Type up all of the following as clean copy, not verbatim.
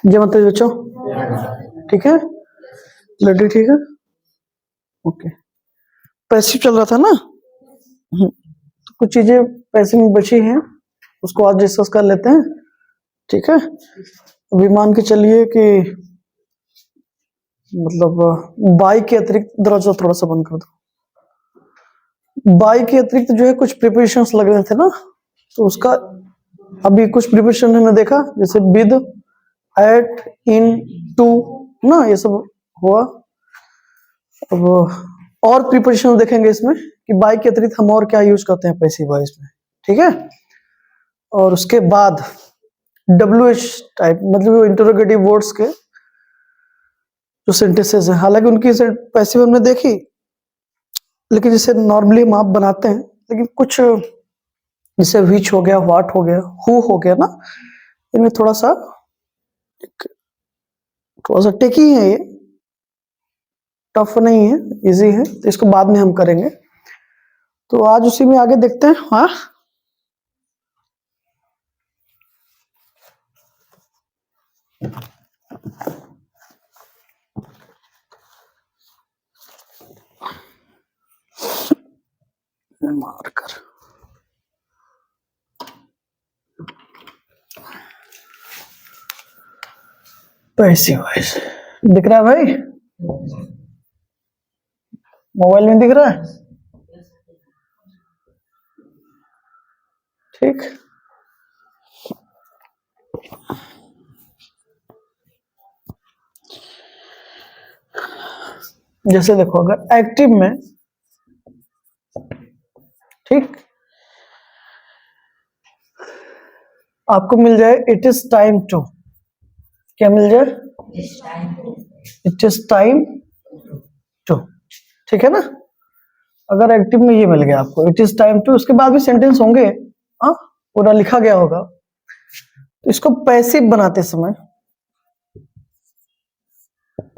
जय माता दी बच्चों, ठीक है, लड्डू ठीक है, ओके। पैसिव चल रहा था ना, तो कुछ चीजें पैसिव में बची हैं, उसको आज डिस्कस कर लेते हैं, ठीक है। अभी मान के चलिए कि मतलब बाई के अतिरिक्त, दरवाजा थोड़ा सा बंद कर दो। बाई के अतिरिक्त जो है कुछ प्रिपरेशंस लग रहे थे ना, तो उसका अभी कुछ प्रिपरेशन हमने देखा, जैसे विद, एट, इन, टू ना, ये सब हुआ। अब और प्रिपरेशन देखेंगे इसमें कि बाई के अतिरिक्त हम और क्या यूज करते हैं पैसिव वॉइस में, ठीक है। और उसके बाद WH टाइप, मतलब इंटरोगेटिव वर्ड्स के जो सेंटेंसेस हैं, हालांकि उनकी पैसिव हमने देखी, लेकिन जैसे नॉर्मली हम आप बनाते हैं, लेकिन कुछ जैसे विच हो गया, व्हाट हो गया, हु हो गया ना, इनमें थोड़ा सा टेकी है, ये टफ नहीं है, इजी है, तो इसको बाद में हम करेंगे। तो आज उसी में आगे देखते हैं। हाँ, मार्कर पैसिव वॉइस दिख रहा है भाई, मोबाइल में दिख रहा है, ठीक। जैसे देखो, अगर एक्टिव में, ठीक, आपको मिल जाए इट इज टाइम टू, क्या मिल जाए, इट इज टाइम टू, ठीक है ना। अगर एक्टिव में ये मिल गया आपको, इट इज टाइम टू, उसके बाद भी सेंटेंस होंगे, हाँ, पूरा लिखा गया होगा। तो इसको पैसिव बनाते समय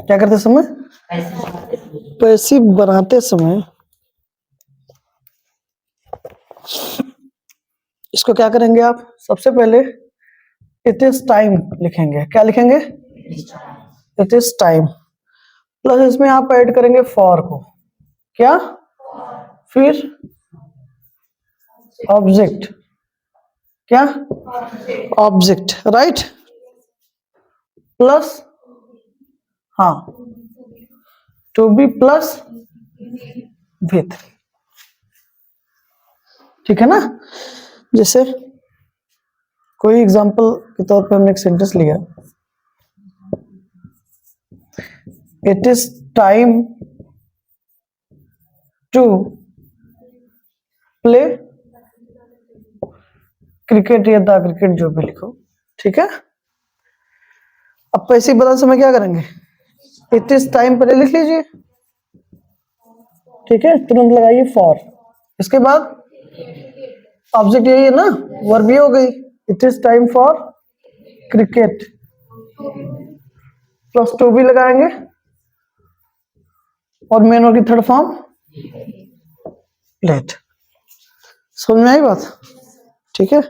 क्या करते समय, पैसिव बनाते समय इसको क्या करेंगे आप, सबसे पहले इट इज टाइम लिखेंगे। क्या लिखेंगे, इट इज टाइम, प्लस इसमें आप ऐड करेंगे फॉर को, क्या, फिर ऑब्जेक्ट, क्या, ऑब्जेक्ट, राइट, प्लस, हाँ, टू बी प्लस विथ, ठीक है ना। जैसे कोई एग्जांपल के तौर पे हमने एक सेंटेंस लिया, it is time to play cricket या द क्रिकेट, जो भी लिखो, ठीक है। अब पैसिव बनाते समय क्या करेंगे, इट इज टाइम पहले लिख लीजिए, ठीक है, तुरंत लगाइए फॉर, इसके बाद ऑब्जेक्ट यही है ना, वर्ब भी हो गई, it is time for cricket, plus two भी लगाएंगे, और मेन वर्ब की थर्ड फॉर्म प्लेट। समझ में आई बात, ठीक है।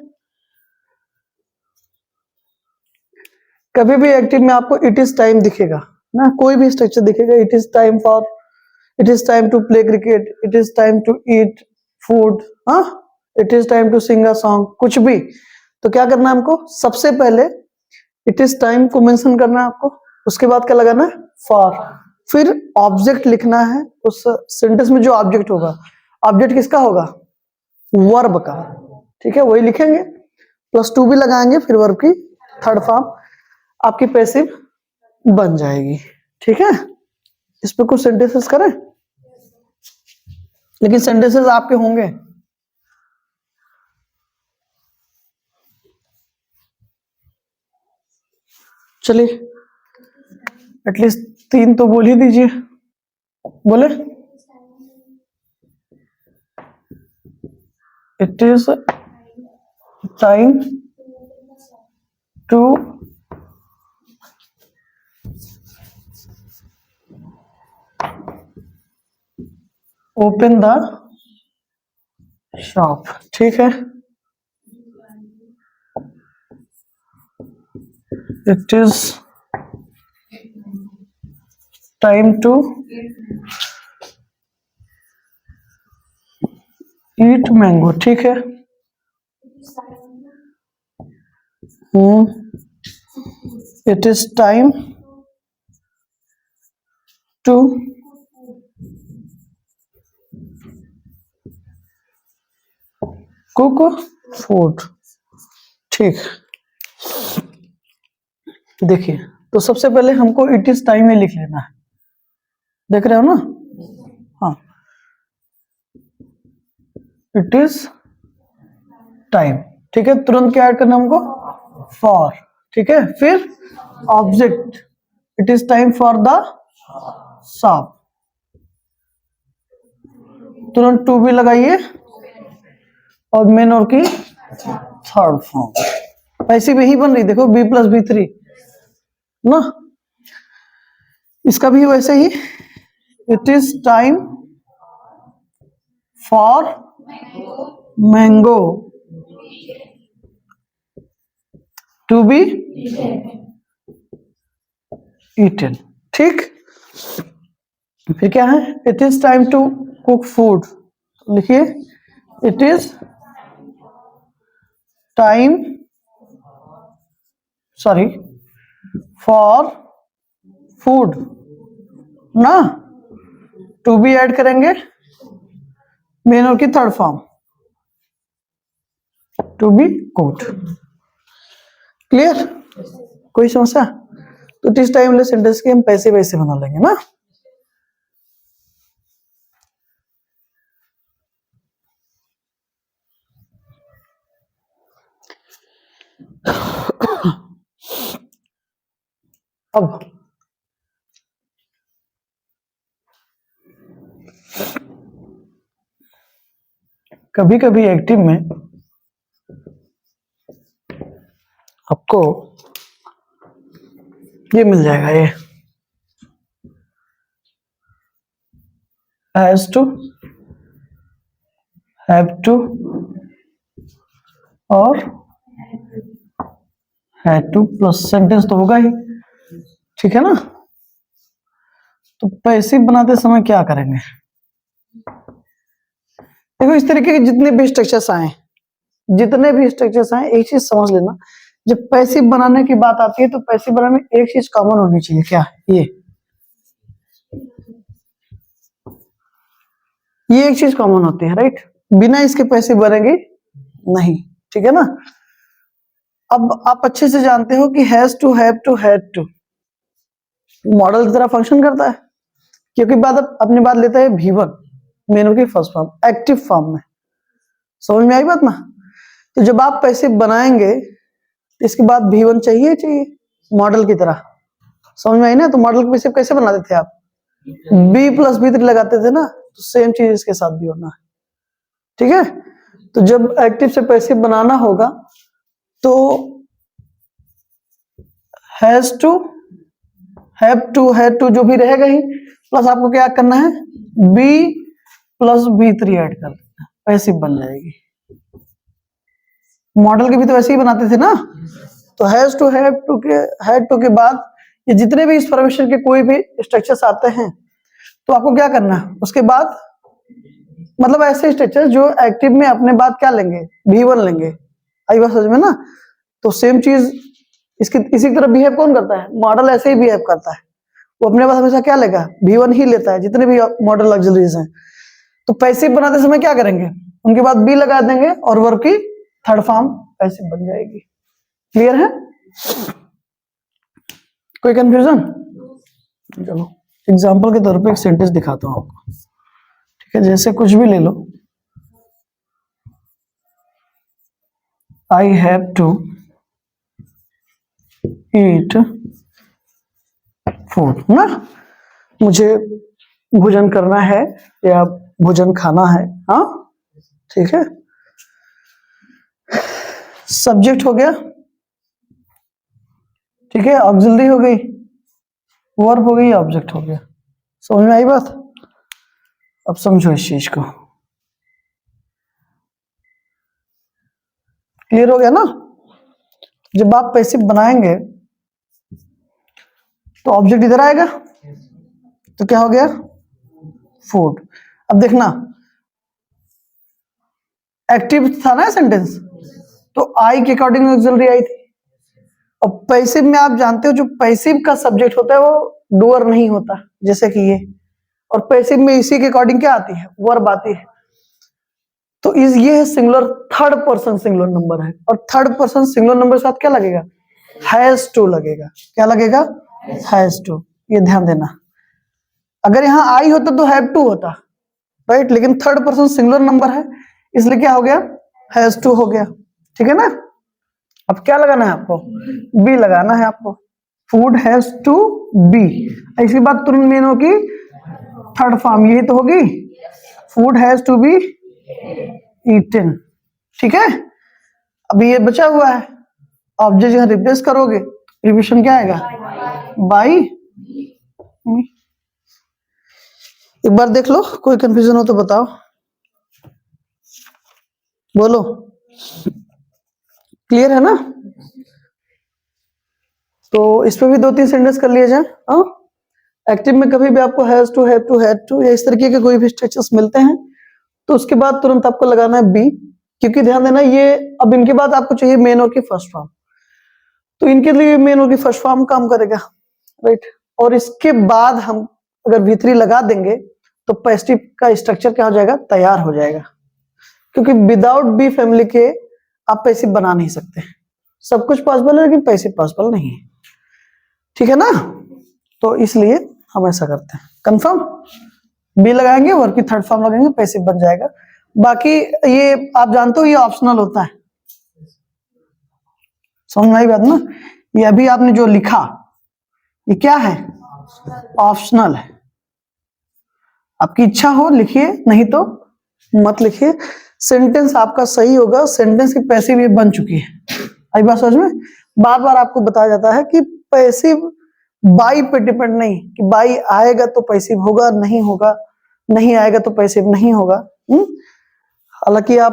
कभी भी एक्टिव में आपको इट इज टाइम दिखेगा ना, कोई भी स्ट्रक्चर दिखेगा, it is time for, it is time to play cricket, it is time to eat food, हाँ, it is time to sing a song, कुछ भी। तो क्या करना है हमको, सबसे पहले इट इज टाइम को मेंशन करना है आपको, उसके बाद क्या लगाना है, फॉर, फिर ऑब्जेक्ट लिखना है। उस सेंटेंस में जो ऑब्जेक्ट होगा, ऑब्जेक्ट किसका होगा, वर्ब का, ठीक है, वही लिखेंगे, प्लस टू भी लगाएंगे, फिर वर्ब की थर्ड फॉर्म, आपकी पैसिव बन जाएगी, ठीक है। इस पे कुछ सेंटेंसेस करें, लेकिन सेंटेंसेस आपके होंगे, चलिए एटलीस्ट 3 तो बोल ही दीजिए, बोले, it is time to open the shop, ठीक है। It is time to eat mango, ठीक है। It is time to cook food, ठीक। देखिए, तो सबसे पहले हमको इट इज टाइम में लिख लेना है, देख रहे हो ना? हाँ, इट इज टाइम, ठीक है। तुरंत क्या ऐड करना हमको? फॉर, ठीक है। फिर object, it is time for the shop, तुरंत टू भी लगाइए और मेन और की थर्ड फॉर्म पैसिव ही बन रही, देखो बी प्लस बी थ्री ना। इसका भी वैसे ही, it is time for mango to be eaten, ठीक। फिर क्या है? It is time to cook food, लिखिए it is time, sorry, for food ना, टू बी ऐड करेंगे मेन और की third form, to be cooked. Clear? कोई समस्या? तो इस टाइमलेस सेंटेंस के हम पैसे वैसे बना लेंगे ना। अब कभी कभी एक्टिव में आपको ये मिल जाएगा, ये हैज टू, हैव टू और हैड टू प्लस सेंटेंस तो होगा ही, ठीक है ना। तो पैसिव बनाते समय क्या करेंगे? देखो, इस तरीके के जितने भी स्ट्रक्चर्स आए, जितने भी स्ट्रक्चर्स आए, एक चीज समझ लेना, जब पैसिव बनाने की बात आती है तो पैसिव बनाने में एक चीज कॉमन होनी चाहिए, क्या? ये एक चीज कॉमन होती है, राइट? बिना इसके पैसिव बनेंगे नहीं, ठीक है ना। अब आप अच्छे से जानते हो कि has to, have to, had to model की तरह फंक्शन करता है, क्योंकि बाद अपनी बात लेता है V1 मेनू की फर्स्ट फॉर्म, एक्टिव फॉर्म में। समझ में आई बात ना? तो जब आप पैसिव बनाएंगे इसके बाद V1 चाहिए मॉडल की तरह, समझ में आई ना? तो मॉडल के पैसिव कैसे बनाते थे आप? B प्लस B3 लगाते थे ना, तो सेम चीज इसके साथ भी होना है, ठीक है। तो जब एक्टिव से पैसिव बनाना होगा तो has to, have to, had to जो भी रहेगा ही, प्लस आपको क्या करना है? B प्लस B3 ऐड कर देना, पैसिव बन जाएगी। मॉडल के भी तो ऐसे ही बनाते थे ना। तो हैज टू, हैव टू के, हैड टू के बाद ये जितने भी इस फॉर्मेशन के कोई भी स्ट्रक्चर्स आते हैं तो आपको क्या करना है उसके बाद? मतलब ऐसे स्ट्रक्चर जो एक्टिव में अपने बाद क्या लेंगे? V1 लेंगे। आई बात समझ में ना? तो सेम चीज इसकी इसी तरह बिहेव कौन करता है? मॉडल ऐसे ही बिहेव करता है, वो अपने पास हमेशा क्या लेगा? V1 ही लेता है, जितने भी मॉडल लग्जरीज हैं। तो पैसिव बनाते समय क्या करेंगे? उनके बाद B लगा देंगे और वर्ब की थर्ड फॉर्म पैसिव बन जाएगी। क्लियर है? कोई कंफ्यूजन? चलो एग्जांपल के तौर पे एक सेंटेंस दिखाता हूं आपको, ठीक है। जैसे कुछ भी ले लो, I have to eat food ना, मुझे भोजन करना है या भोजन खाना है, हाँ ठीक है। सब्जेक्ट हो गया, ठीक है। ऑक्सिलरी हो गई, वर्ब हो गई, ऑब्जेक्ट हो गया। समझ में आई बात? अब समझो इस चीज को, क्लियर हो गया ना? जब आप पैसिव बनाएंगे तो ऑब्जेक्ट इधर आएगा, तो क्या हो गया, फूड। अब देखना, एक्टिव था ना सेंटेंस, तो आई के अकॉर्डिंग ऑक्सिलरी आई थी। और पैसिव में आप जानते हो जो पैसिव का सब्जेक्ट होता है वो डूअर नहीं होता, जैसे कि ये। और पैसिव में इसी के अकॉर्डिंग क्या आती है, वर्ब आती है। तो ये है singular, third person singular number है, और थर्ड पर्सन सिंगुलर नंबर के साथ क्या लगेगा, हैज टू लगेगा। क्या लगेगा, हैज टू। ये ध्यान देना, अगर यहाँ आई होता तो हैव टू होता, राइट, लेकिन थर्ड पर्सन सिंगुलर नंबर है इसलिए क्या हो गया, हैज टू हो गया। ठीक है ना। अब क्या लगाना है आपको, बी लगाना है आपको। फूड हैज टू बी, इसके बाद तुरंत मेन होगी थर्ड फॉर्म, यही तो होगी, food has to be eaten. ठीक है। अभी ये बचा हुआ है, ऑब्जेक्ट यहां रिप्लेस करोगे, प्रीपोजिशन क्या आएगा, बाई। एक बार देख लो, कोई कंफ्यूजन हो तो बताओ, बोलो। क्लियर है ना। तो इस पे भी 2-3 सेंटेंस कर लिए जाए। हाँ, एक्टिव में कभी भी आपको has to, have to, had to या इस तरीके के कोई भी स्ट्रक्चर्स मिलते हैं तो उसके बाद तुरंत आपको लगाना है बी, क्योंकि ध्यान देना ये अब इनके बाद आपको चाहिए मेन और की फर्स्ट फॉर्म, तो इनके लिए मेन और की फर्स्ट फॉर्म काम करेगा, राइट। और इसके बाद हम अगर V3 लगा देंगे तो पैसिव का स्ट्रक्चर क्या हो जाएगा, तैयार हो जाएगा, क्योंकि विदाउट बी फैमिली के आप पैसिव बना नहीं सकते। सब कुछ पॉसिबल है लेकिन पैसिव पॉसिबल नहीं है। ठीक है ना। तो इसलिए हम ऐसा करते हैं, कंफर्म, बी लगाएंगे, वर्ब की थर्ड फॉर्म लगाएंगे, पैसिव बन जाएगा। बाकी ये आप जानते हो ये ऑप्शनल होता है, समझ में आई बात ना। ये अभी आपने जो लिखा ये क्या है, ऑप्शनल है। आपकी इच्छा हो लिखिए, नहीं तो मत लिखिए। सेंटेंस आपका सही होगा, सेंटेंस की पैसिव ये बन चुकी है। आई बात समझ में। बार बार आपको बताया जाता है कि पैसिव बाई पे डिपेंड नहीं, कि बाई आएगा तो पैसिव होगा, नहीं होगा, नहीं आएगा तो पैसिव नहीं होगा। हालांकि आप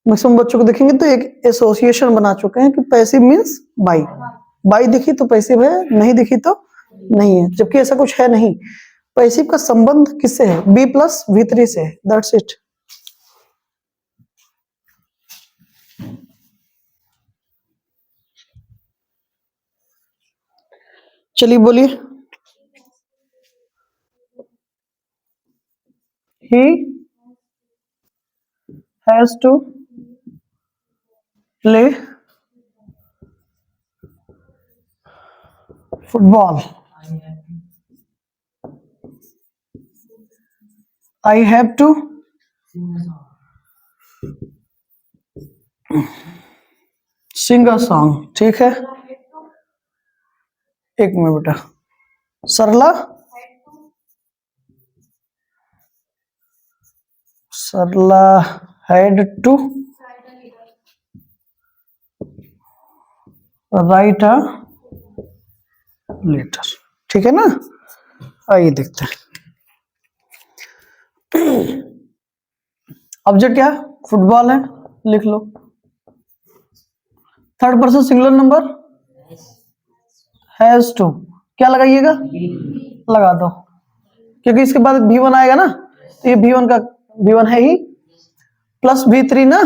मैक्सिमम बच्चों को देखेंगे तो एक एसोसिएशन बना चुके हैं कि पैसिव मींस बाई, बाई दिखी तो पैसिव है, नहीं दिखी तो नहीं है, जबकि ऐसा कुछ है नहीं। पैसिव का संबंध किससे है, बी प्लस V3 से, दैट्स इट। चलिए बोलिए। He has to play football, I have to sing a song. ठीक है, एक मिनट बेटा, Sarla, Sarla had to write a letter. ठीक है ना। आइए देखते हैं, ऑब्जेक्ट क्या है, फुटबॉल है, लिख लो। Third person singular number has to, क्या लगाइएगा, लगा दो, क्योंकि इसके बाद V1 आएगा ना, तो ये V1 का V1 है ही, प्लस V3 ना,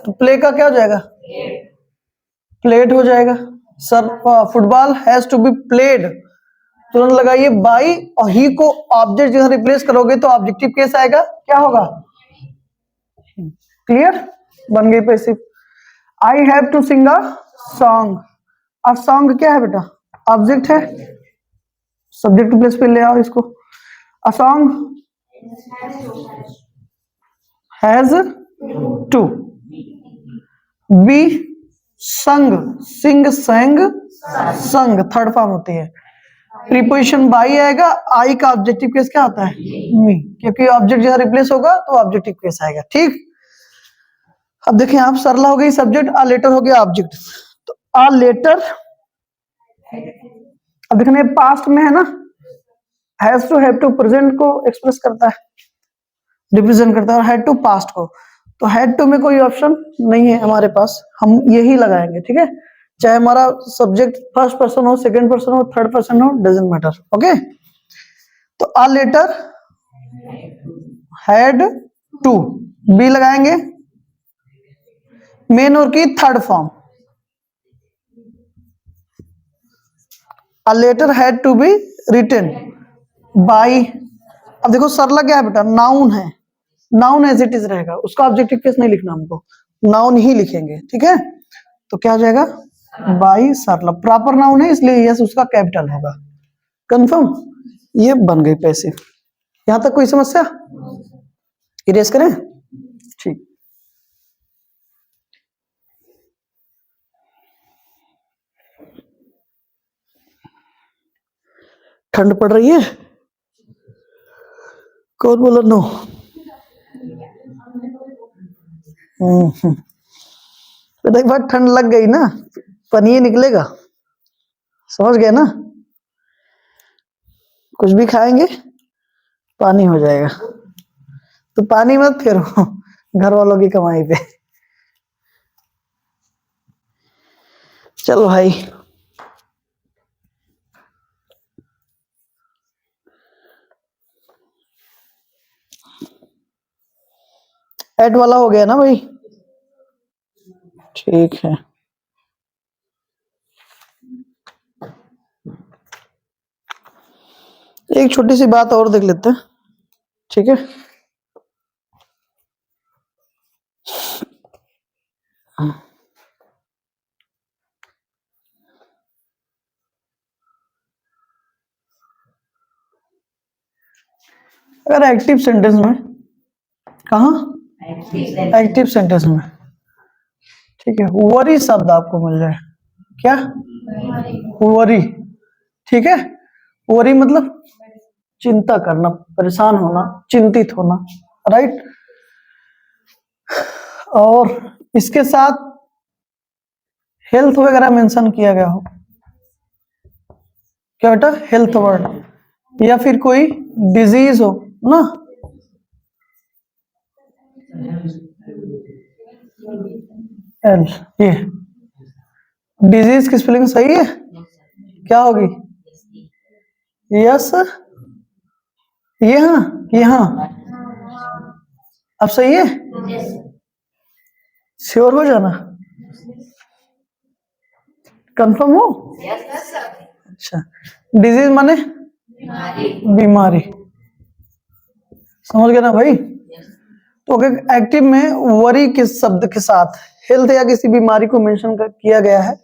तो प्ले का क्या हो जाएगा, प्लेड हो जाएगा। Sir football has to be played, तुरंत लगाइए बाई, और ही को ऑब्जेक्ट जगह रिप्लेस करोगे तो ऑब्जेक्टिव केस आएगा, क्या होगा, क्लियर, बन गई passive. I have to sing a song, अब सॉन्ग क्या है बेटा, ऑब्जेक्ट है, सब्जेक्ट प्लेस पे ले आओ इसको। A song has to be sung, sing संग संग, थर्ड फॉर्म होती है। प्रीपोजिशन बाई आएगा, आई का ऑब्जेक्टिव केस क्या होता है, मी, क्योंकि ऑब्जेक्ट जहां रिप्लेस होगा तो ऑब्जेक्टिव केस आएगा। ठीक, अब देखिए आप, सरला हो गई सब्जेक्ट, आ लेटर हो गया ऑब्जेक्ट, तो आ लेटर, अब देखने पास्ट में है ना, has to, have to present को एक्सप्रेस करता है, रिप्रेजेंट करता है, और हैड टू पास्ट को। तो हैड टू में कोई ऑप्शन नहीं है हमारे पास, हम यही लगाएंगे। ठीक है, चाहे हमारा सब्जेक्ट फर्स्ट पर्सन हो, सेकंड पर्सन हो, थर्ड पर्सन हो, डजंट मैटर। ओके, तो a letter had to, be लगाएंगे, मेन और की third form, a letter had to be written by. अब देखो सरला क्या है बेटा, नाउन है, नाउन एज इट इज रहेगा, उसका ऑब्जेक्टिव केस नहीं लिखना हमको, नाउन ही लिखेंगे, ठीक है। तो क्या हो जाएगा, बाई सरला, प्रॉपर नाउन है इसलिए यस उसका कैपिटल होगा। कंफर्म, ये बन गई पैसिव। यहां तक कोई समस्या, इरेज करें, ठीक। ठंड पड़ रही है, कौन बोला नो? बेटा एक बार ठंड लग गई ना, पनीर निकलेगा, समझ गए ना? कुछ भी खाएंगे पानी हो जाएगा, तो पानी मत फेरो घर वालों की कमाई पे। चलो भाई, ऐड वाला हो गया ना भाई, ठीक है। एक छोटी सी बात और देख लेते हैं, ठीक है। अगर एक्टिव सेंटेंस में, कहा एक्टिव सेंटेंस में, ठीक है, वरी शब्द आपको मिल जाए, क्या वरी, ठीक है। वरी मतलब चिंता करना, परेशान होना, चिंतित होना, राइट। और इसके साथ हेल्थ वगैरह मेंशन किया गया हो, क्या बेटा, हेल्थ वर्ड, या फिर कोई डिजीज हो ना, ये डिजीज की स्पेलिंग सही है, क्या होगी, यस, ये हाँ, ये हाँ, अब सही है, श्योर हो जाना, कंफर्म हो। अच्छा, डिजीज माने बीमारी, समझ गए ना भाई। तो अगर एक्टिव में वरी के शब्द के साथ हेल्थ या किसी बीमारी को मेंशन किया गया है,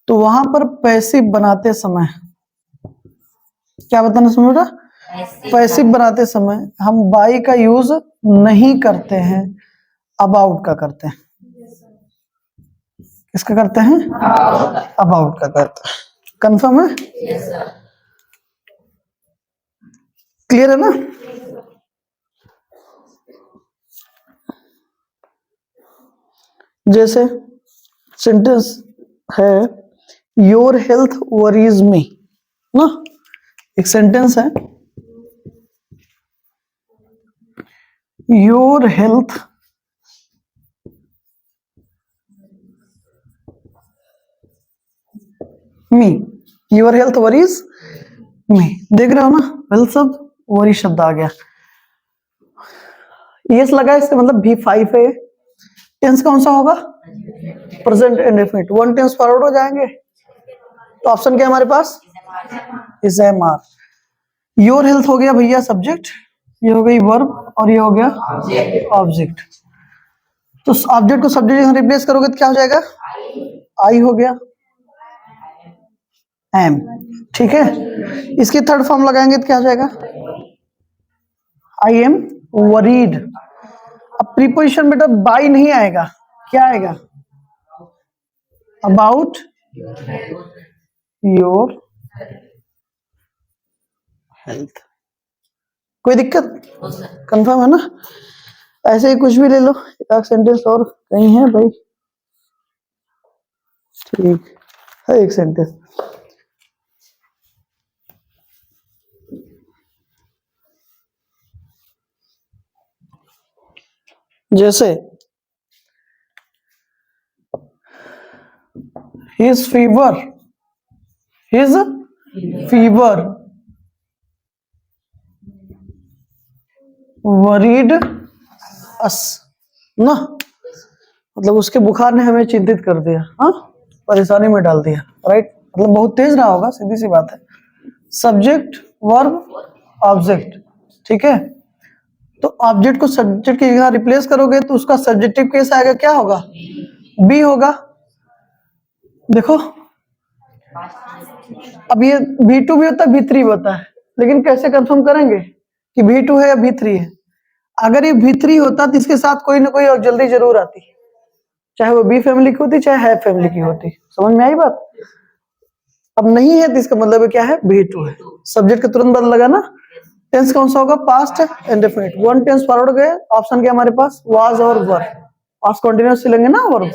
तो वहां पर पैसिव बनाते समय क्या बताना समझ रहा, पैसिव बनाते समय हम बाई का यूज नहीं करते हैं, अबाउट का करते हैं। किसका करते हैं, अबाउट का करते हैं। कंफर्म है, क्लियर है ना। जैसे सेंटेंस है, योर हेल्थ वरीज मी ना, एक सेंटेंस है, your health me, your health worries me, देख रहे हो ना, हेल्थ शब्द वरी शब्द आ गया, यस लगा, इससे मतलब V5 है। टेंस कौन सा होगा, present indefinite, one tense forward हो जाएंगे, तो ऑप्शन क्या है हमारे पास, is am are. Your health हो गया भैया सब्जेक्ट, ये हो गई वर्ब, और ये हो गया ऑब्जेक्ट। तो ऑब्जेक्ट को सब्जेक्ट रिप्लेस करोगे तो क्या हो जाएगा, आई हो गया, एम, ठीक है। इसकी थर्ड फॉर्म लगाएंगे तो क्या हो जाएगा, आई एम वरीड। अब प्रीपोजिशन बेटा बाई नहीं आएगा, क्या आएगा, अबाउट योर हेल्थ। कोई दिक्कत, कंफर्म है ना। ऐसे ही कुछ भी ले लो, एक सेंटेंस और कहीं है भाई, ठीक है, एक सेंटेंस, जैसे his fever, his fever, worried us ना, मतलब उसके बुखार ने हमें चिंतित कर दिया, हाँ, परेशानी में डाल दिया, राइट। मतलब बहुत तेज रहा होगा, सीधी सी बात है। सब्जेक्ट, वर्ब, ऑब्जेक्ट, ठीक है। तो ऑब्जेक्ट को सब्जेक्ट की जगह रिप्लेस करोगे तो उसका सब्जेक्टिव केस आएगा, क्या होगा, बी होगा। देखो अब ये V2 भी होता है, V3 भी होता है, लेकिन कैसे कंफर्म करेंगे कि V2 है या V3 है। अगर ये V3 होता तो इसके साथ कोई ना कोई और जल्दी जरूर आती, चाहे वो बी फैमिली की होती चाहे है फैमिली की होती। समझ में आई बात। अब नहीं है तो इसका मतलब क्या है, V2 है। सब्जेक्ट का तुरंत बदल लगा ना। टेंस कौन सा होगा, past indefinite. One tense forward गए, ऑप्शन क्या हमारे पास, वाज और वर। पास्ट कंटीन्यूअस लेंगे ना वर्ब,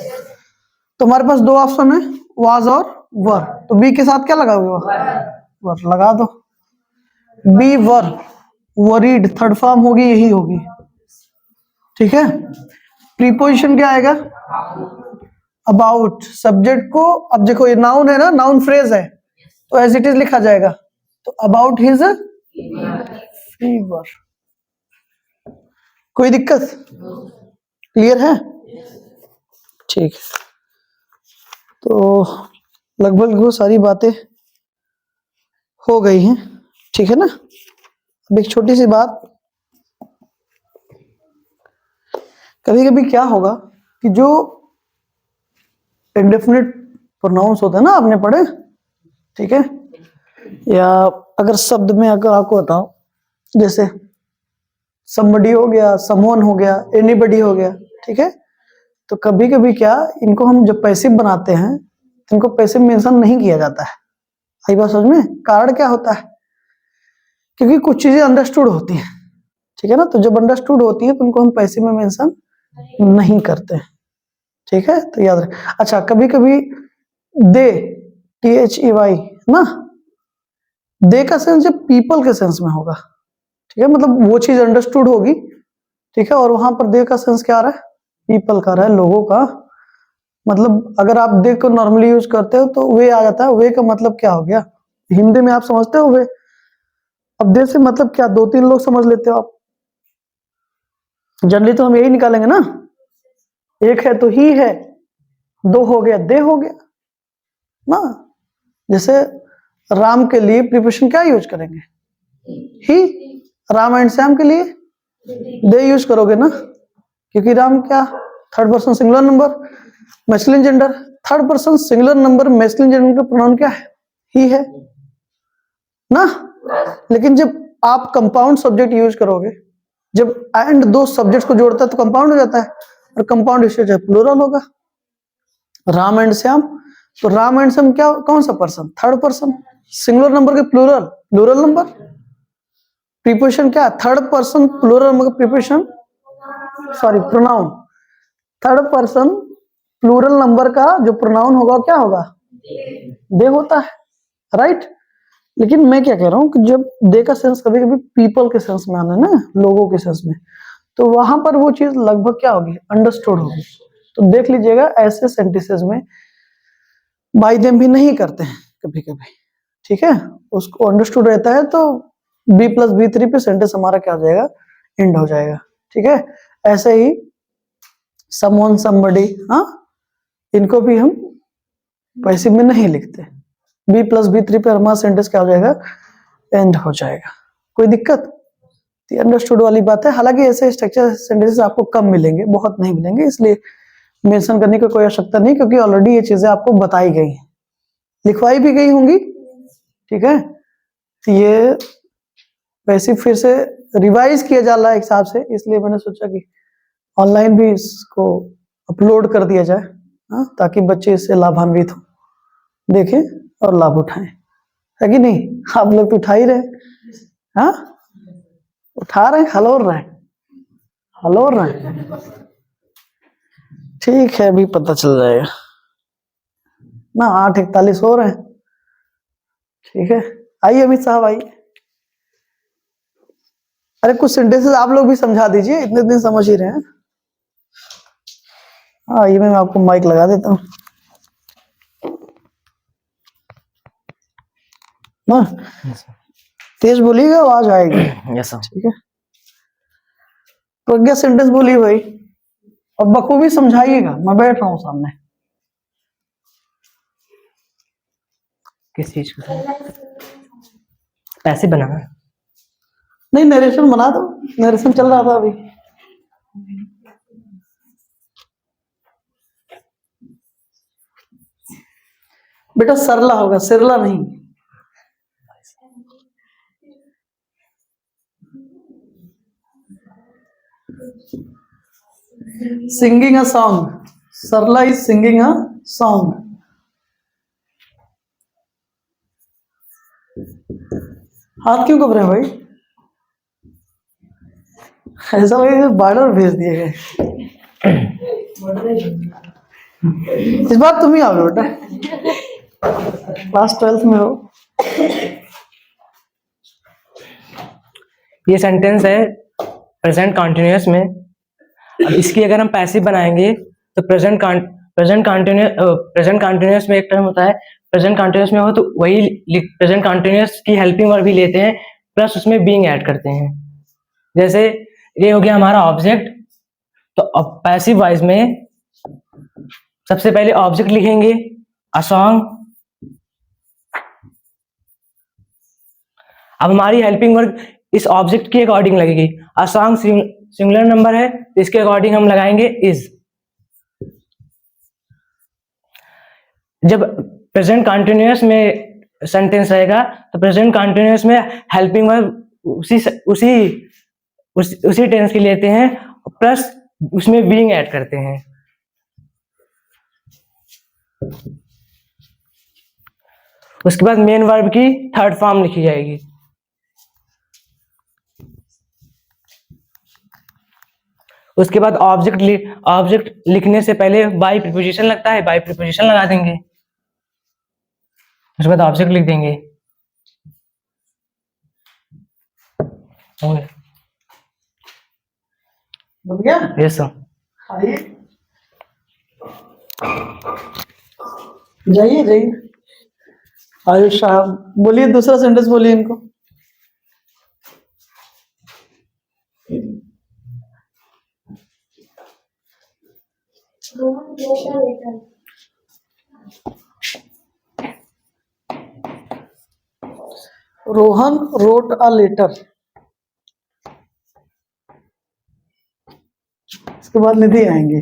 तो हमारे पास दो ऑप्शन है, वाज और वर। तो बी के साथ क्या लगा हुआ, वर लगा दो। बी वर, वरीड थर्ड फॉर्म होगी, यही होगी, ठीक है। प्रीपोजिशन क्या आएगा, अबाउट। सब्जेक्ट को, अब देखो ये नाउन है ना, नाउन फ्रेज है, तो एज इट इज लिखा जाएगा। तो अबाउट हिज फीवर। कोई दिक्कत, क्लियर है, ठीक है। तो लगभग वो सारी बातें हो गई हैं, ठीक है ना। अब एक छोटी सी बात, कभी कभी क्या होगा कि जो इंडेफिनिट प्रोनाउंस होते हैं ना, आपने पढ़े, ठीक है, या अगर शब्द में अगर आपको बताओ, जैसे somebody हो गया, someone हो गया, anybody हो गया, ठीक है। तो कभी कभी क्या, इनको हम जब पैसिव बनाते हैं, इनको पैसिव मेंशन नहीं किया जाता है। आई बात समझ में। कारण क्या होता है, क्योंकि कुछ चीजें अंडरस्टूड होती हैं, ठीक है ना। तो जब अंडरस्टूड होती है तो उनको हम पैसिव में मेंशन नहीं करते, ठीक है। तो याद रखें। अच्छा, कभी कभी दे, THEY ना, दे का सेंस जब पीपल के सेंस में होगा, ठीक है, मतलब वो चीज अंडरस्टूड होगी, ठीक है। और वहां पर दे का सेंस क्या आ रहा है, पीपल का रहा है, लोगों का। मतलब अगर आप दे को नॉर्मली यूज करते हो तो वे आ जाता है। वे का मतलब क्या हो गया, हिंदी में आप समझते हो वे। अब दे से मतलब क्या, दो तीन लोग समझ लेते हो आप, जनरली तो हम यही निकालेंगे ना, एक है तो ही है, दो हो गया दे हो गया ना। जैसे राम के लिए प्रीपोजिशन क्या यूज करेंगे, ही। राम एंड श्याम के लिए दे यूज करोगे ना, क्योंकि राम क्या, third person singular number, masculine gender. Third person singular number masculine gender का प्रोनाउन क्या है, ही है ना। लेकिन जब आप कंपाउंड सब्जेक्ट यूज करोगे, जब एंड दो सब्जेक्ट्स को जोड़ता है तो कंपाउंड हो जाता है, और कंपाउंड इससे प्लूरल होगा। राम एंड श्याम, तो राम एंड श्याम क्या, कौन सा person, third person singular number के प्लूरल, प्लूरल नंबर। प्रीपोजिशन क्या, थर्ड पर्सन प्लूरल नंबर का preposition, sorry pronoun, third person plural number का जो प्रोनाउन होगा क्या होगा, दे होता है, राइट। लेकिन मैं क्या कह रहा हूं कि जब दे का सेंस कभी कभी पीपल के सेंस में आना है ना, लोगों के सेंस में, तो वहां पर वो चीज लगभग क्या होगी, अंडरस्टूड होगी। तो देख लीजिएगा ऐसे सेंटेंसेस में बाय देम भी नहीं करते हैं कभी कभी, ठीक है। उसको अंडरस्टूड रहता है तो B+B3 पे सेंटेंस हमारा क्या हो जाएगा, एंड हो जाएगा, ठीक है। ऐसे ही समवन समबडी, हाँ, इनको भी हम पैसिव में नहीं लिखते। B+B3 पे हमारा सेंटेंस क्या हो जाएगा, एंड हो जाएगा। कोई दिक्कत, अंडरस्टूड वाली बात है। हालांकि ऐसे स्ट्रक्चर सेंटेंसेस आपको कम मिलेंगे, बहुत नहीं मिलेंगे, इसलिए मेंशन करने की कोई आवश्यकता नहीं, क्योंकि ऑलरेडी ये चीजें आपको बताई गई हैं, लिखवाई भी गई होंगी, ठीक है। तो ये वैसे फिर से रिवाइज किया जा रहा है एक हिसाब से, इसलिए मैंने सोचा कि ऑनलाइन भी इसको अपलोड कर दिया जाए, ताकि बच्चे इससे लाभान्वित हो, देखें और लाभ उठाएं, है कि नहीं। आप लोग तो उठा ही रहे, हाँ, उठा रहे, हलोर रहे, हलोर रहे, ठीक है, अभी पता चल जाएगा ना। 8:41 हो रहे हैं, ठीक है। आइए अमित साहब आइए। अरे कुछ सेंटेंसेस आप लोग भी समझा दीजिए, इतने दिन समझ ही रहे हैं। हाँ, ये मैं आपको माइक लगा देता हूँ। ना, तेज बोलिएगा आवाज आएगी। Yes sir. ठीक है, प्रज्ञा सेंटेंस बोलिए भाई, और बखूबी समझाइएगा, मैं बैठ रहा हूँ सामने। किस चीज को? पैसे बनाना। नहीं, नरेशन बना दो, नरेशन चल रहा था अभी। बेटा सरला होगा, सिरला नहीं। Singing a song, Sarla is singing a song. हाथ क्यों कब रहे हैं भाई? ऐसा लगे बॉर्डर भेज दिए गए। इस बार तुम ही आओगे बेटा, क्लास 12th में हो। ये सेंटेंस है प्रेजेंट कंटिन्यूअस में। अब इसकी अगर हम पैसिव बनाएंगे तो प्रेजेंट कंटिन्यूअस में एक टर्म होता है, प्रेजेंट कंटिन्यूअस में हो तो वही प्रेजेंट कंटिन्यूअस की हेल्पिंग वर्ब भी लेते हैं, प्लस उसमें बीइंग ऐड करते हैं। जैसे ये हो गया हमारा ऑब्जेक्ट, तो अब पैसिव वॉइस में सबसे पहले ऑब्जेक्ट लिखेंगे अ सॉन्ग। अब हमारी हेल्पिंग वर्ब इस ऑब्जेक्ट के अकॉर्डिंग लगेगी। अ सॉन्ग सिंगुलर नंबर है तो इसके अकॉर्डिंग हम लगाएंगे इज। जब प्रेजेंट कंटिन्यूअस में सेंटेंस रहेगा तो प्रेजेंट कंटिन्यूअस में हेल्पिंग वर्ब उसी टेंस की लेते हैं, प्लस उसमें बीइंग ऐड करते हैं। उसके बाद मेन वर्ब की थर्ड फॉर्म लिखी जाएगी। उसके बाद ऑब्जेक्ट लिखने से पहले बाई प्रीपोजिशन लगता है, बाई प्रीपोजिशन लगा देंगे। उसके बाद ऑब्जेक्ट लिख देंगे। बन गया? Yes sir. आइए, जाइए जाइए। आयुष साहब बोलिए, दूसरा सेंटेंस बोलिए इनको। Rohan wrote a letter। इसके बाद निधि आएंगे।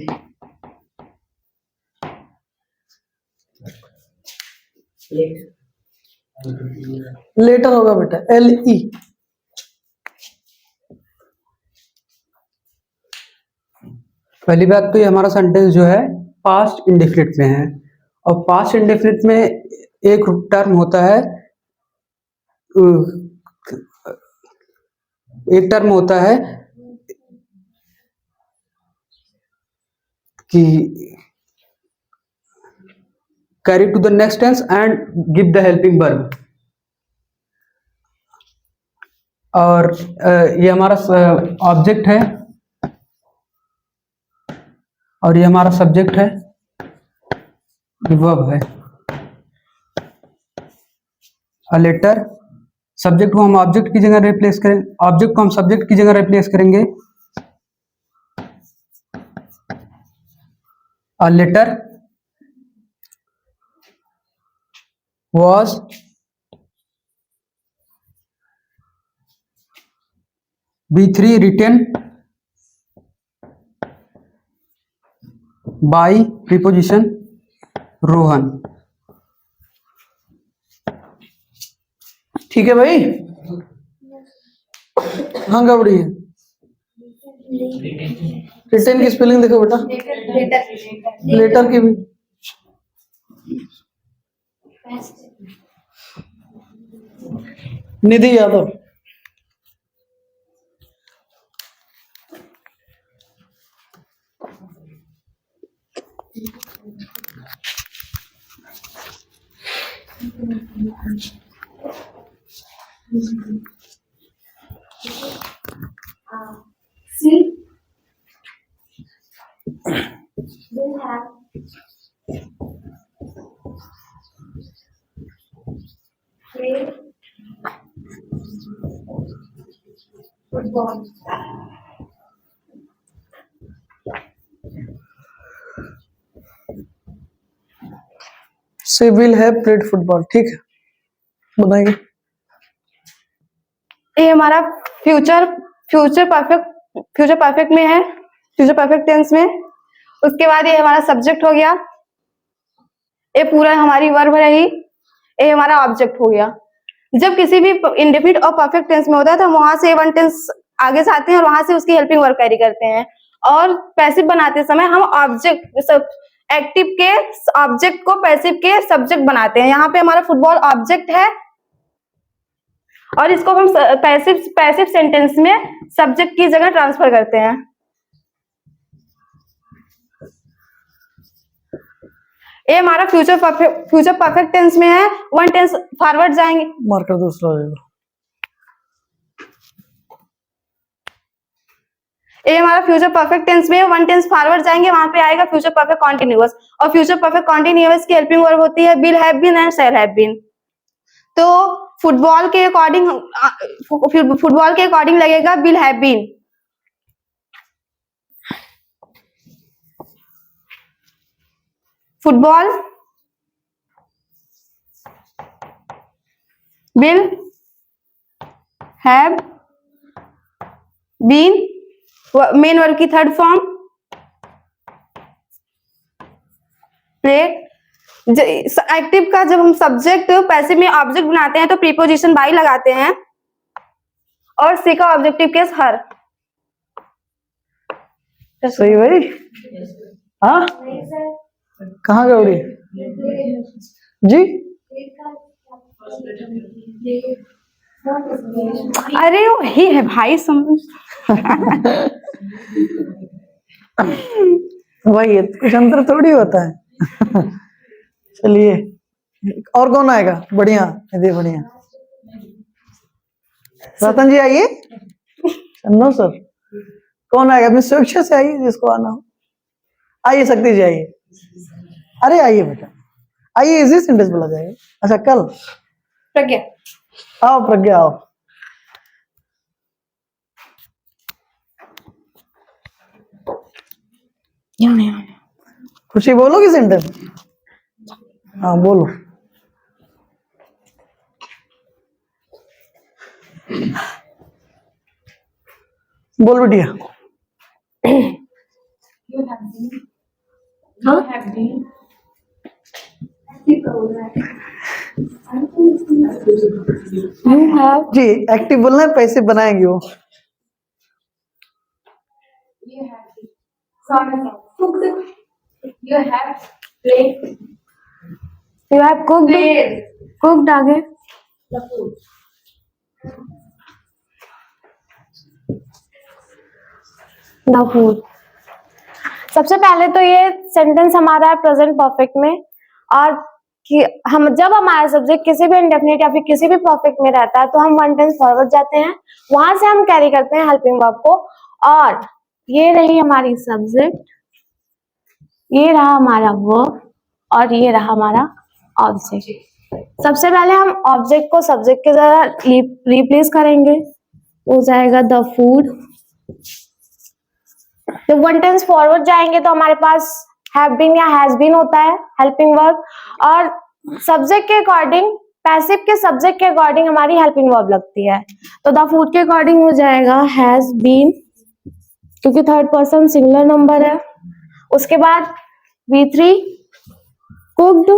लेटर होगा बेटा, LE। पहली बात तो ये हमारा सेंटेंस जो है पास्ट इंडेफिनिट में है, और पास्ट इंडेफिनिट में एक टर्म होता है, कि carry to the next tense and give the helping verb. और ये हमारा ऑब्जेक्ट है और ये हमारा सब्जेक्ट है, ये वर्ब है। अ लेटर, सब्जेक्ट को हम ऑब्जेक्ट की जगह रिप्लेस करेंगे, ऑब्जेक्ट को हम सब्जेक्ट की जगह रिप्लेस करेंगे। A letter was B3 written by preposition Rohan. ठीक है भाई, हाँ गड़बड़ी है। रिटेन की स्पेलिंग देखो बेटा, लेटर की भी। Nidhi Yadav. See, they have played football. She will have played football, ठीक है, बताइए। ये हमारा फ्यूचर फ्यूचर परफेक्ट में है, फ्यूचर परफेक्ट टेंस में। उसके बाद ये हमारा सब्जेक्ट हो गया, ये पूरा हमारी वर्ब रही, ये हमारा ऑब्जेक्ट हो गया। जब किसी भी इंडेफिनिट और परफेक्ट टेंस में होता है तो हम वहां से वन टेंस आगे से आते हैं और वहां से उसकी हेल्पिंग वर्ब कैरी करते हैं। और पैसिव बनाते समय हम ऑब्जेक्ट एक्टिव के ऑब्जेक्ट को पैसिव के सब्जेक्ट बनाते हैं। यहाँ पे हमारा फुटबॉल ऑब्जेक्ट है और इसको हम पैसिव सेंटेंस में सब्जेक्ट की जगह ट्रांसफर करते हैं। ये हमारा फ्यूचर परफेक्ट टेंस में है, वन टेंस फॉरवर्ड जाएंगे। मार्कर दूसरा रहेगा। ये हमारा फ्यूचर परफेक्ट टेंस में वन टेंस फॉरवर्ड जाएंगे, वहां पे आएगा फ्यूचर परफेक्ट कॉन्टिन्यूअस। और फ्यूचर परफेक्ट कॉन्टिन्यूअस की हेल्पिंग वर्ब होती है will have been and shall have been. तो फुटबॉल के अकॉर्डिंग लगेगा will have been. Football will have been, main verb की थर्ड फॉर्म प्लेड। एक्टिव का जब हम सब्जेक्ट पैसिव में ऑब्जेक्ट बनाते हैं तो प्रीपोजिशन बाई लगाते हैं और सी का ऑब्जेक्टिव केस हर। सही भाई। हाँ, कहाँ गौड़ी जी? अरे वही है भाई, समझ। वही है, कुछ अंतर थोड़ी होता है। चलिए, और कौन आएगा? बढ़िया, यदि बढ़िया। रतन जी आइए। नो सर, कौन आएगा? अपनी स्वेच्छा से आइए, जिसको आना हो। आइए शक्ति जी, आइए। अरे आइए बेटा, आइए, इजी सेंटेंस बोला जाएगा। अच्छा, कल प्रज्ञा, आओ प्रज्ञा, आओ। खुशी बोलोगी सेंटेंस? हाँ बोलो। बोल बिटिया। जी, एक्टिव बोलना है, पैसे बनाएंगे वो। You have played you have cooked आगे। the food. The food. सबसे पहले तो ये सेंटेंस हमारा है प्रेजेंट परफेक्ट में, और कि हम जब हमारा सब्जेक्ट किसी भी इंडेफिनिट या फिर किसी भी परफेक्ट में रहता है तो हम वन टेंस फॉरवर्ड जाते हैं, वहां से हम कैरी करते हैं हेल्पिंग वर्ब को। और ये रही हमारी सब्जेक्ट, ये रहा हमारा वर्ब और ये रहा हमारा ऑब्जेक्ट। सबसे पहले हम ऑब्जेक्ट को सब्जेक्ट के जगह रिप्लेस करेंगे, हो जाएगा द फूड। जब वन टेंस फॉरवर्ड जाएंगे तो हमारे पास हैव बीन या हैज बीन होता है हेल्पिंग वर्ब, और सब्जेक्ट के अकॉर्डिंग, पैसिव के सब्जेक्ट के अकॉर्डिंग हमारी हेल्पिंग वर्ब लगती है। तो द फूड के अकॉर्डिंग हो जाएगा हैज बीन, क्योंकि थर्ड पर्सन सिंगुलर नंबर है। उसके बाद V3 कुक्ड।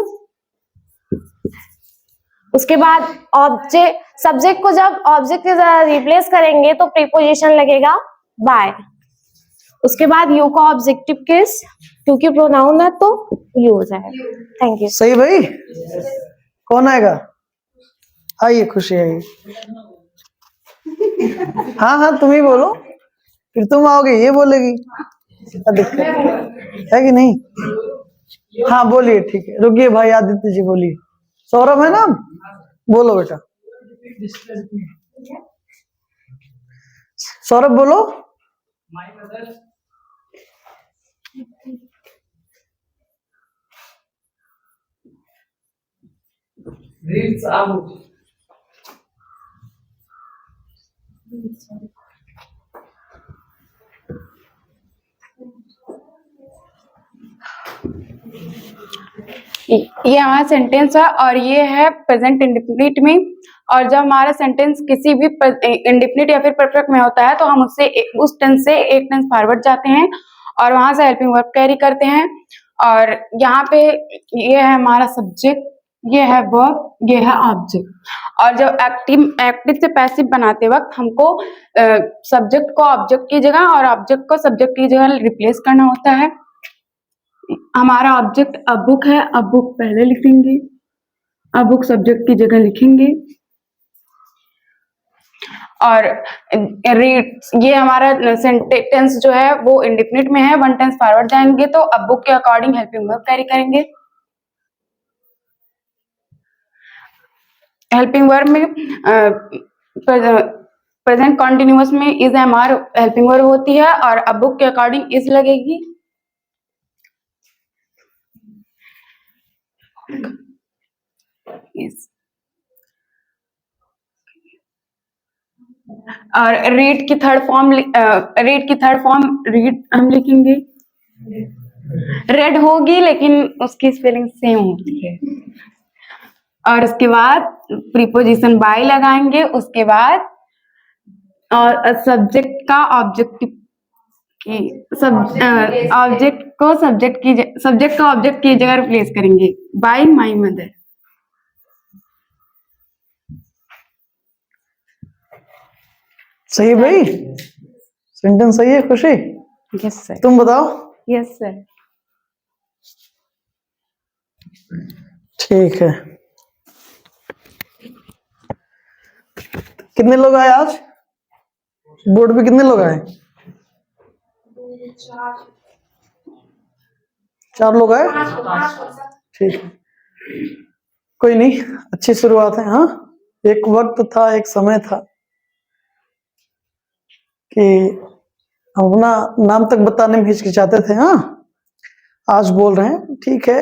उसके बाद ऑब्जेक्ट, सब्जेक्ट को जब ऑब्जेक्ट के साथ रिप्लेस करेंगे तो प्रीपोजिशन लगेगा बाय। उसके बाद यू का ऑब्जेक्टिव केस, क्योंकि प्रोनाउन है तो यू हो जाएगा। Thank you. सही भाई। कौन आएगा? आइए खुशी, आइए। हाँ हाँ, तुम ही बोलो, फिर तुम आओगे ये बोलेगी। दिक्कत है कि नहीं? हाँ बोलिए, ठीक है। रुकिए भाई, आदित्य जी बोलिए। सौरभ है नाम? बोलो बेटा। सौरभ बोलो। ये हमारा सेंटेंस है और ये है प्रेजेंट इंडेफिनिट में। और जब हमारा सेंटेंस किसी भी इंडेफिनिट या फिर परफेक्ट में होता है तो हम उससे उस टेंस से एक टेंस फॉरवर्ड जाते हैं और वहां से हेल्पिंग वर्ब कैरी करते हैं। और यहाँ पे ये है हमारा सब्जेक्ट, ये है वर्ब, ये है ऑब्जेक्ट। और जब एक्टिव से पैसिव बनाते वक्त हमको सब्जेक्ट को ऑब्जेक्ट की जगह और ऑब्जेक्ट को सब्जेक्ट की जगह रिप्लेस करना होता है। हमारा ऑब्जेक्ट अ बुक है, अ बुक पहले लिखेंगे, अ बुक सब्जेक्ट की जगह लिखेंगे। और ये हमारा सेंटेंस जो है वो इंडेफिनिट में है, वन टेंस फॉरवर्ड जाएंगे तो अ बुक के अकॉर्डिंग हेल्पिंग वर्ब कैरी करेंगे। हेल्पिंग वर्ब में प्रेजेंट कॉन्टिन्यूअस में is am are helping verb होती है और अ बुक के अकॉर्डिंग इज लगेगी। और रीड की थर्ड फॉर्म रीड हम लिखेंगे। रेड होगी लेकिन उसकी स्पेलिंग सेम होती है। और उसके बाद प्रीपोजिशन बाय लगाएंगे। उसके बाद और सब्जेक्ट का ऑब्जेक्ट को ऑब्जेक्ट की जगह रिप्लेस करेंगे बाय माय मदर। सही है भाई, सेंटेंस सही है खुशी? Yes sir. तुम बताओ। Yes sir. ठीक है, कितने लोग आए आज बोर्ड पे? कितने लोग आए? 4 लोग आए। ठीक है, कोई नहीं, अच्छी शुरुआत है। हाँ, एक वक्त था, एक समय था कि हम अपना नाम तक बताने में हिचकिचाते थे। हाँ, आज बोल रहे हैं, ठीक है।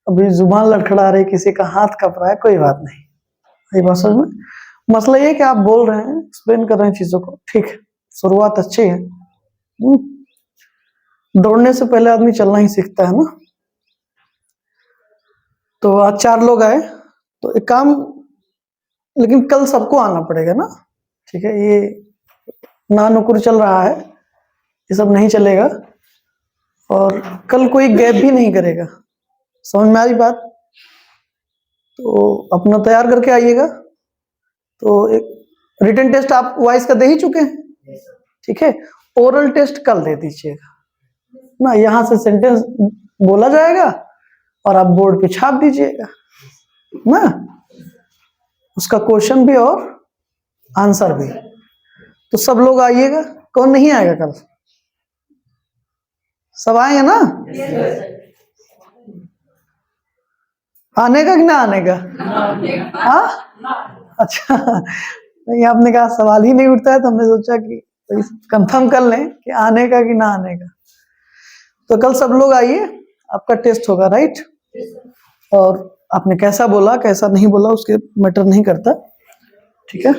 अभी जुबान लड़खड़ा रही, किसी का हाथ कप रहा है, कोई बात नहीं। ये बात समझ में, मसला ये है कि आप बोल रहे हैं, एक्सप्लेन कर रहे हैं चीजों को। ठीक है, शुरुआत अच्छी है। दौड़ने से पहले आदमी चलना ही सीखता है ना। तो आज 4 लोग आए, तो एक काम, लेकिन कल सबको आना पड़ेगा ना। ठीक है, ये ना नुकुर चल रहा है, ये सब नहीं चलेगा। और कल कोई गैप भी नहीं करेगा, समझ में आई बात? तो अपना तैयार करके आइएगा। तो एक रिटन टेस्ट आप वॉइस का दे ही चुके हैं, ठीक है। ओरल टेस्ट कल दे दीजिएगा ना, यहाँ से सेंटेंस बोला जाएगा और आप बोर्ड पे छाप दीजिएगा ना, उसका क्वेश्चन भी और आंसर भी। तो सब लोग आइएगा, कौन नहीं आएगा कल? सब आएंगे ना? आने का कि ना आने का? हाँ, अच्छा, नहीं आपने कहा सवाल ही नहीं उठता है, तो हमने सोचा कि कंफर्म कर लें कि आने का कि ना आने का। तो कल सब लोग आइए, आपका टेस्ट होगा, राइट? और आपने कैसा बोला कैसा नहीं बोला उसके मैटर नहीं करता, ठीक है।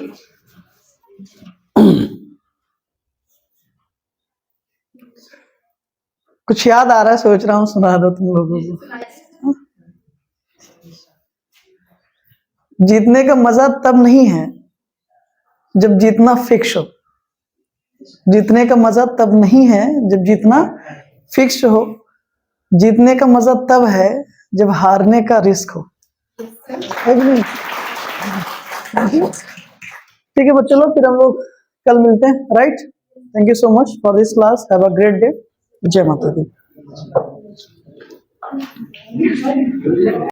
कुछ याद आ रहा है, सोच रहा हूँ सुना दो तुम लोगों को। जीतने का मजा तब नहीं है जब जीतना फिक्स हो। जीतने का मजा तब नहीं है जब जीतना फिक्स हो। जीतने का मजा तब है जब हारने का रिस्क हो। है कि नहीं? ठीक है बच्चों, फिर हम लोग कल मिलते हैं, right? Thank you so much for this class. Have a great day. जय माता दी।